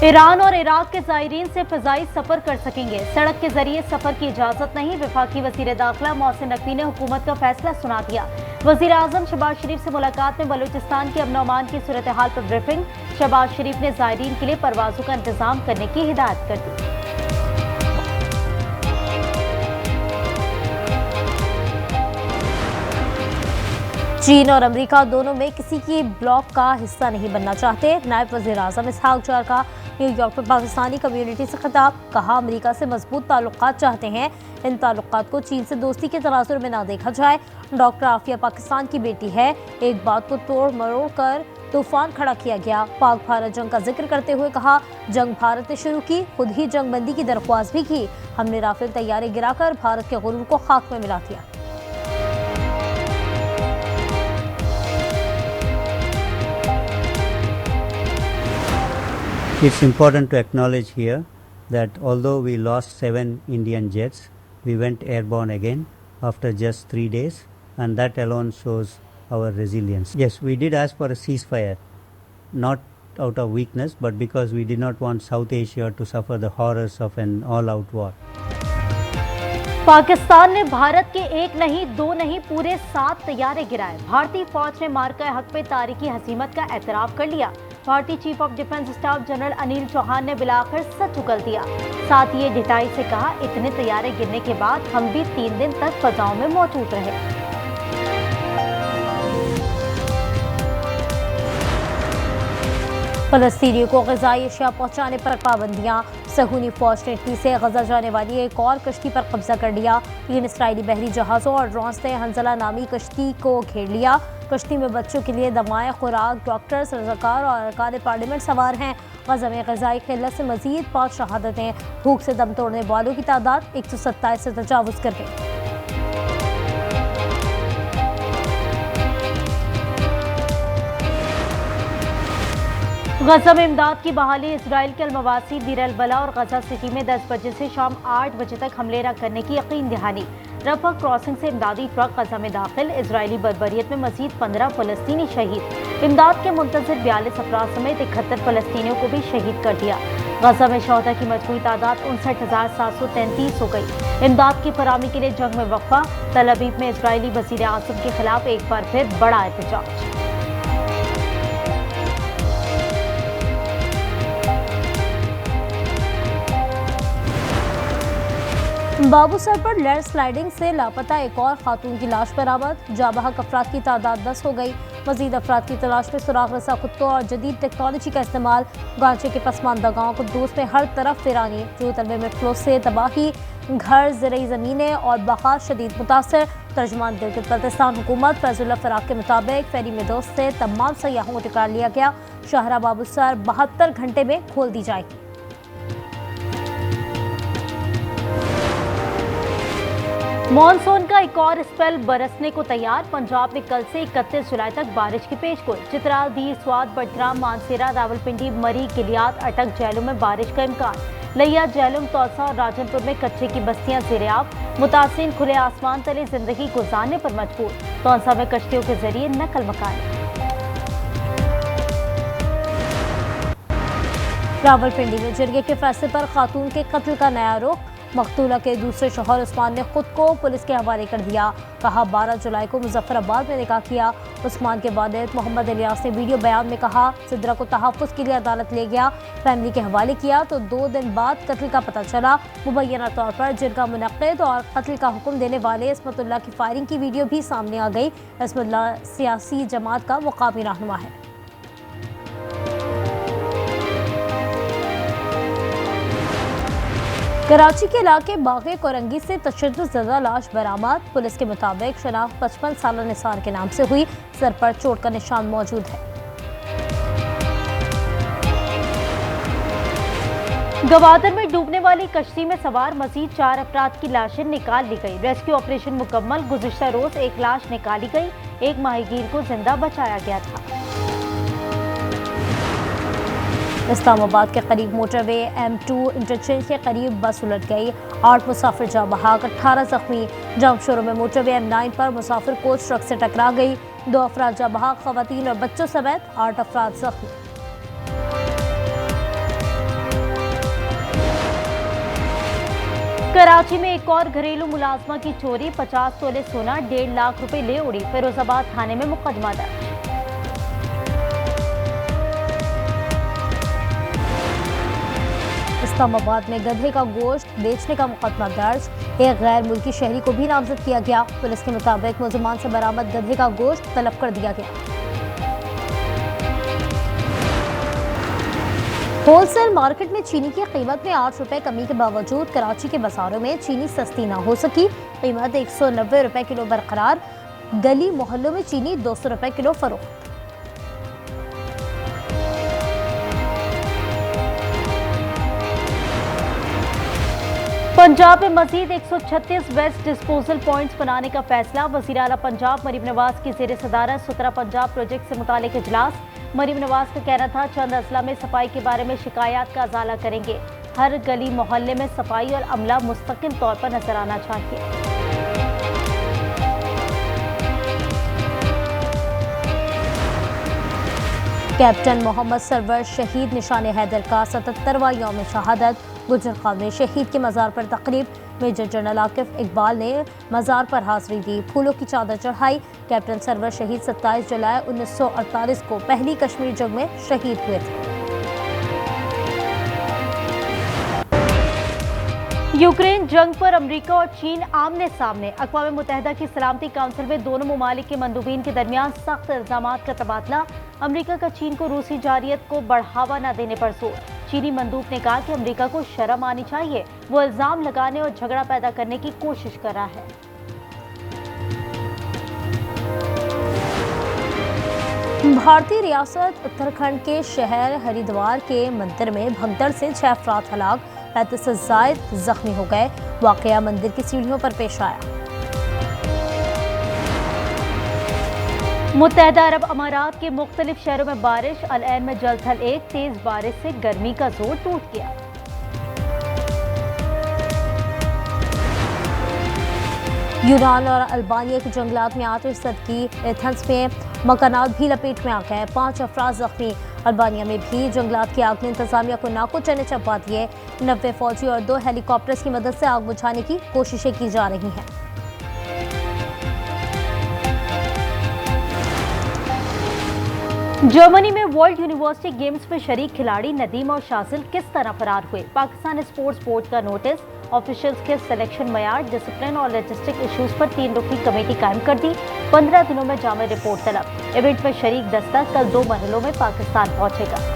Iran और Iraq के ज़ायरीन से फ़ज़ाई सफ़र कर सकेंगे, सड़क के जरिए सफ़र की इजाज़त नहीं। वफाकी वज़ीर दाखिला मोहसिन नकवी ने हुकूमत का फैसला सुना दिया। वज़ीर आज़म शहबाज शरीफ से मुलाकात में बलूचिस्तान की अमन अमान की सूरत हाल पर ब्रीफिंग। शहबाज शरीफ ने ज़ायरीन के लिए परवाज़ों का इंतज़ाम करने की हिदायत कर दी। चीन और अमेरिका दोनों में किसी की ब्लॉक का हिस्सा नहीं बनना चाहते। नायब वज़ीर आज़म इसहाक डार का न्यूयॉर्क में पाकिस्तानी कम्युनिटी से खिताब। कहा, अमेरिका से मजबूत ताल्लुकात चाहते हैं, इन ताल्लुकात को चीन से दोस्ती के तनाजुर में ना देखा जाए। डॉक्टर आफिया पाकिस्तान की बेटी है, एक बात को तोड़ मरोड़ कर तूफान खड़ा किया गया। पाक भारत जंग का जिक्र करते हुए कहा, जंग भारत ने शुरू की, खुद ही जंग बंदी की दरख्वास्त भी की। हमने राफेल तैयारे गिराकर भारत के गुरूर को खाक में मिला दिया। It's important to acknowledge here that although we lost 7 Indian jets, we went airborne again after just 3 days, and that alone shows our resilience. Yes, we did ask for a ceasefire, not out of weakness, but because we did not want South Asia to suffer the horrors of an all-out war. Pakistan ने भारत के एक नहीं, दो नहीं, पूरे 7 तैयारे गिराए। भारतीय फौज ने मार्का हक पे तारीकी हसीमत का एतराफ कर लिया। भारतीय chief of defence staff general Anil Chauhan ने बिलाकर सच उगल दिया। साथ ही ये ढिठाई से कहा, इतने तैयारे गिरने के बाद हम भी 3 दिन तक फजाओं में मौजूद रहे। फलस्तीनियों को ग़िज़ाई अशिया पहुँचाने पर पाबंदियाँ। सहूनी फौज ने इटली से गजा जाने वाली एक और कश्ती पर कब्जा कर लिया। 3 इसराइली बहरी जहाज़ों और ड्रोन्स ने हंजला नामी कश्ती को घेर लिया। कश्ती में बच्चों के लिए दवाएं, खुराक, डॉक्टर्स, रज़ाकार और अरकान पार्लियामेंट सवार हैं। गजा में ग़िज़ाई क़िल्लत से मज़ीद 5 शहादतें। भूख से दम तोड़ने वालों की तादाद 127 से तजावुज़ कर गई। गजा में इमदाद की बहाली। इसराइल के अलमवासी, दीर अल बला और गजा सिटी में 10 बजे से शाम 8 बजे तक हमले न करने की यकीन दहानी। रफा क्रॉसिंग से इमदादी ट्रक गजा में दाखिल। इसराइली बर्बरियत में मजीद 15 फलस्तीनी शहीद। इमदाद के मुंतज़िर 42 अफराद समेत 71 फलस्तीनियों को भी शहीद कर दिया। गजा में शहदा की मजमूई तादाद 59,733 हो गई। इमदाद की फराहमी के लिए जंग में वक्फा। तल अबीब में इसराइली वज़ीर आज़म के खिलाफ एक बार फिर बड़ा एहतजाज। बाबूसर पर लैंडस्लाइडिंग से लापता एक और खातून की लाश बरामद। जाबहक अफराद की तादाद 10 हो गई। मजीद अफराद की तलाश में सुराग रसा कुत्तों और जदीद टेक्नोलॉजी का इस्तेमाल। गांचे के पसमानदा गाँव कुद्दूस में हर तरफ वीरानी। जूतलवे में फ्लो से तबाही, घर, ज़रई ज़मीनें और बहार शदीद मुतासर। तर्जमान गिलगित बल्तिस्तान हुकूमत फैजुल्लाह फराक के मुताबिक फेरी में दोस्त से तमाम सयाहों को टिकार लिया गया। शाहरा बाबूसर 72 घंटे में खोल दी जाएगी। मॉनसून का एक और स्पेल बरसने को तैयार। पंजाब में कल से 31 जुलाई तक बारिश की पेशगोई। चित्राल, दीर, स्वाद, बडग्राम, मानसेरा, रावलपिंडी, मरी, गिलियात, अटक, जैलम में बारिश का इम्कान। लिया, जैलम, तौसा और राजनपुर में कच्चे की बस्तियां ज़ेर-ए-आब। मुतासिरीन खुले आसमान तले जिंदगी गुजारने पर मजबूर। तौसा में कश्तियों के जरिए नकल मकानी। रावलपिंडी में जिरगे के फैसले पर खातून के कत्ल का नया रुख। मकतूला के दूसरे शौहर उस्मान ने खुद को पुलिस के हवाले कर दिया। कहा, 12 जुलाई को मुजफ्फराबाद में निकाह किया। उस्मान के वालिद मोहम्मद इलियास ने वीडियो बयान में कहा, सिद्रा को तहफ़्फ़ुज़ के लिए अदालत ले गया, फैमिली के हवाले किया तो 2 दिन बाद कत्ल का पता चला। मुबैना तौर पर जिरगा मुनक्किद और कत्ल का हुक्म देने वाले इस्मतुल्लाह की फायरिंग की वीडियो भी सामने आ गई। इस्मतुल्लाह सियासी जमात का मुकामी रहनुमा है। कराची के इलाके बागे कोरंगी से तशद्दुद ज़दा लाश बरामद। पुलिस के मुताबिक शनाख्त 55 साला निसार के नाम से हुई। सर पर चोट का निशान मौजूद है। गवादर में डूबने वाली कश्ती में सवार मजीद 4 अफराद की लाशें निकाल ली गई। रेस्क्यू ऑपरेशन मुकम्मल। गुज़िश्ता रोज एक लाश निकाली गई। एक माहीगीर को जिंदा बचाया गया था। इस्लामाबाद के करीब मोटरवे M2 इंटरचेंज के करीब बस उलट गई। 8 मुसाफिर जाँ बहक, 18 जख्मी। जमशोरों में मोटरवे M9 पर मुसाफिर कोच ट्रक से टकरा गई। 2 अफराद जाँ बहक, ख़वातीन और बच्चों समेत 8 अफराद जख्मी। कराची में एक और घरेलू मुलाजमा की चोरी, 50 तोले सोना 1.5 लाख रुपए ले उड़ी, फिरोजाबाद थाने में मुकदमा दर्ज। इस्लामाबाद में गधे का गोश्त बेचने का मुकदमा दर्ज, एक गैर मुल्की शहरी को भी नामजद किया गया। पुलिस के मुताबिक मुलजमान से बरामद गधे का गोश्त तलब कर दिया गया। होलसेल मार्केट में चीनी की कीमत में 8 रुपए कमी के बावजूद कराची के बाजारों में चीनी सस्ती ना हो सकी। कीमत 190 रुपए किलो बरकरार, गली मोहल्लों में चीनी 200 रुपए किलो फरोख्त। पंजाब में मजीद 136 वेस्ट डिस्पोजल पॉइंट्स बनाने का फैसला। वज़ीर आला पंजाब मरीम नवाज की ज़ेर सदारत सुतरा पंजाब प्रोजेक्ट से मुतालिक इजलास। मरीम नवाज का कहना था चंद अजला में सफाई के बारे में शिकायत का अजाला करेंगे। हर गली मोहल्ले में सफाई और अमला मुस्तकिल तौर पर नजर आना चाहिए। कैप्टन मोहम्मद सरवर शहीद निशान हैदर का 77वां यौम शहादत। गुजरखान में शहीद के मज़ार पर तकरीब। मेजर जनरल आकिफ इकबाल ने मज़ार पर हाजिरी दी, फूलों की चादर चढ़ाई। कैप्टन सरवर शहीद 27 जुलाई 1948 को पहली कश्मीर जंग में शहीद हुए थे। यूक्रेन जंग पर अमेरिका और चीन आमने सामने। अक़वाम मुत्तहिदा की सलामती काउंसिल में दोनों ममालिक के मंदूबीन के दरमियान सख्त इल्ज़ामात का तबादला। अमेरिका का चीन को रूसी जारियत को बढ़ावा न देने पर जोर। चीनी मंदूब ने कहा कि अमेरिका को शर्म आनी चाहिए, वो इल्ज़ाम लगाने और झगड़ा पैदा करने की कोशिश कर रहा है। भारतीय रियासत उत्तराखंड के शहर हरिद्वार के मंदिर में भगदड़ से 6 अफराद हलाक, 35 से ज़ायद जख्मी हो गए। वाक़या मंदिर की सीढ़ियों पर पेश आया। मुत्तहिदा अरब अमारात के मुख्तलिफ शहरों में बारिश। अल ऐन में जल थल एक तेज बारिश से गर्मी का जोर टूट गया। यूनान और अल्बानिया के जंगलात में आतिश ज़दगी। एथेंस में मकानात भी लपेट में आ गए, 5 अफराद जख्मी। अल्बानिया में भी जंगलात की आग ने इंतजामिया को नाको चने चबा दिए। 90 फौजी और 2 हेलीकॉप्टर्स की मदद से आग बुझाने की कोशिशें की जा रही हैं। जर्मनी में वर्ल्ड यूनिवर्सिटी गेम्स में शरीक खिलाड़ी नदीम और शाजिल किस तरह फरार हुए? पाकिस्तान स्पोर्ट्स बोर्ड का नोटिस। ऑफिशियल्स के सिलेक्शन मयार, डिसिप्लिन और लॉजिस्टिक इश्यूज पर 3 रुकनी कमेटी कायम कर दी। 15 दिनों में जामे रिपोर्ट तलब। इवेंट में शरीक दस्ता कल 2 मरहलों में पाकिस्तान पहुंचेगा।